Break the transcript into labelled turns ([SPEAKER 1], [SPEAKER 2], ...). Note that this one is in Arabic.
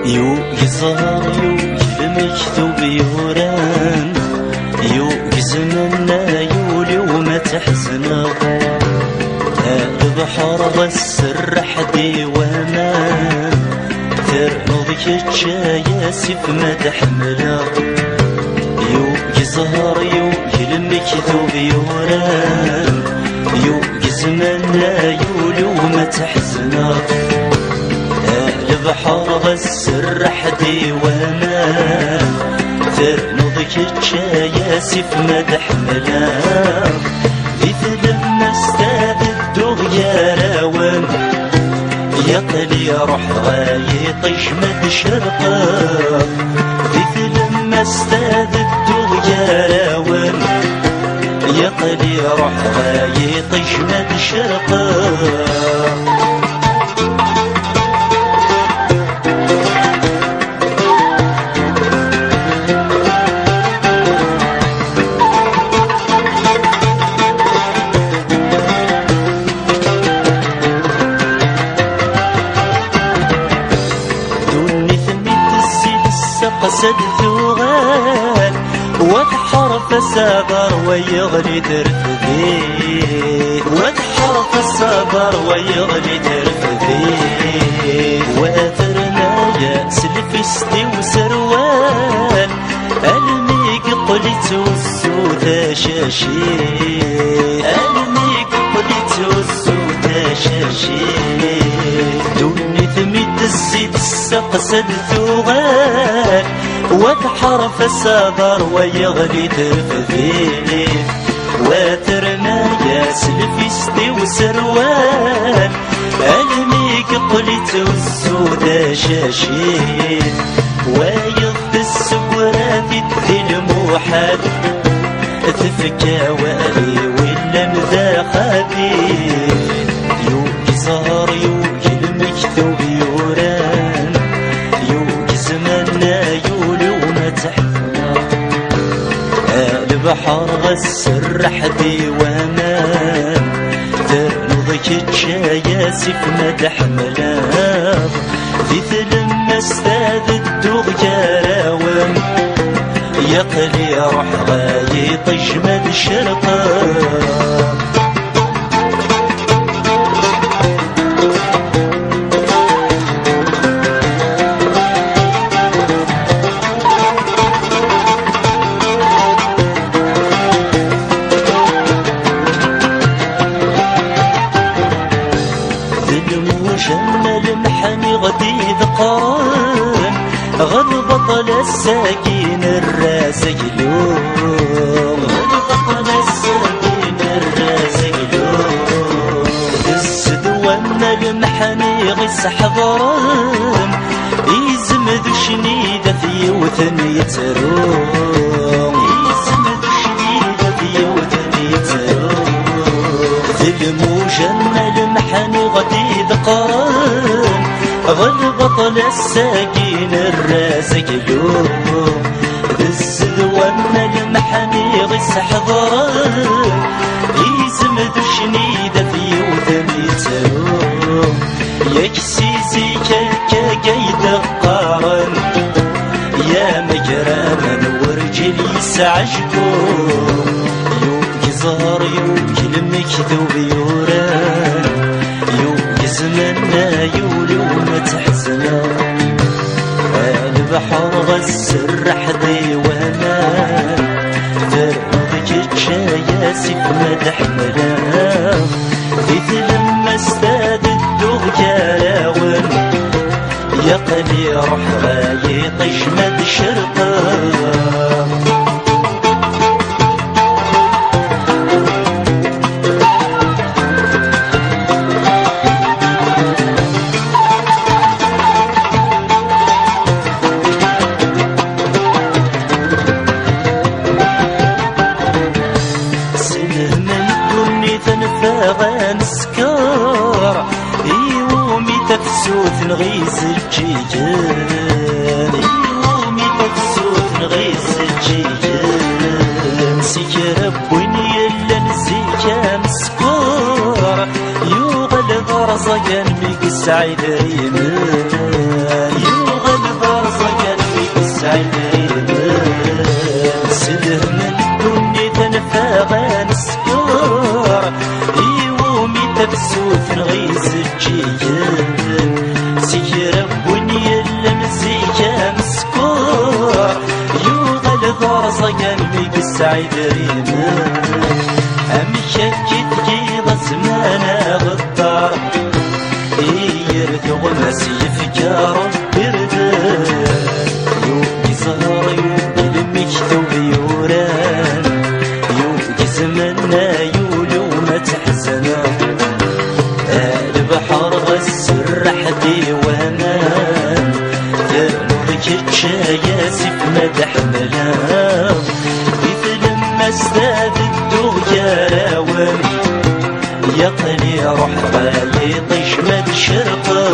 [SPEAKER 1] يو يظهر يو المكتوب يوران يو يزمنا يولي وما تحزنا البحر والسرح ديوانا ترنضك الشاياسف ما تحملا يو يظهر يو المكتوب يوران يو يزمنا يولي وما تحزنا البحر والسرح ديوانا ترنضك الشاياسف ما تحملا مثل ما استبدو يا راوان يقلي روح غايطيش مد شرقا مثل ما استبدو يا راوان يقلي روح غايطيش مد شرقا قصد ثوغال وتحرف الصبر ويغلي ترفدي وتحرف الصبر ويغلي ترفدي واثرنا يا سلفستي وسروال الميك قلت والسودة شاشي الميك قلت والسودة شاشي دوني ثميت الزيت السقسد ثوغال وتحرف الصبر ويغلي ترفدي واترنا يا سلفستي وسروال الميك قلت والسودة شاشي ويض السكرات الموحد تفكى والي ولا مذا خفيف يو يظهر يو المكتوب يوران يو يزمنا يولي وما تحمل البحر والسرح ديوانا ترنضك الشاياسف ما تحملا مثل ما استاذ الدوغ يا راوان يقلي روح غايطيش مد شرقا غدي ذقان غد بطل الساكين الراسق لوم غد بطل الساكين الراسق لوم السدوان المحني غس حضران يزمد شنيدة في وثن يتروم يزمد شنيدة في وثن يتروم ذي المجنة المحني غدي ذقان غد بطل الساكين الراسق لوم السدوان المحني غس حضران يزمد شنيدة في وثن يتروم يكسيزي كاكا قارن يا مجراما ورجل يسعجكم يو يظهر يو المكتوب يوران يو يزمنا يولي وما تحزنا البحر والسرح ديوانا ترنضك الشاياسف ما تحملا مثل ما استاد الدوغ يا راوان يقلي روح غايطيش مد شرقا تفسوت نغيس الجيجان يومي تفسوت نغيس الجيجان سكر بوين يلا نزيكا مسكور يوغل غرزقان ميك السعيد ريمان يوغل غرزقان ميك السعيد ريمان سده من دوني تنفاغان سكور يومي تفسوت نغيس الجيجان سكر بوين يلا مزيكا مسكور يوغل غرزقان ميك السعيد ريمان أمشاكي تجيب زمانا غدار يرثغ مسيفكار بردان يوكي زهر يوكي المكتوب يوران يوكي زمنا يولو ما تحزنا البحر غسرح ديوامان ذنوبك تشاياسف مدح ملام مثل ما استاذ الدغيا راوان يقلي روح غايط يشمد شرقا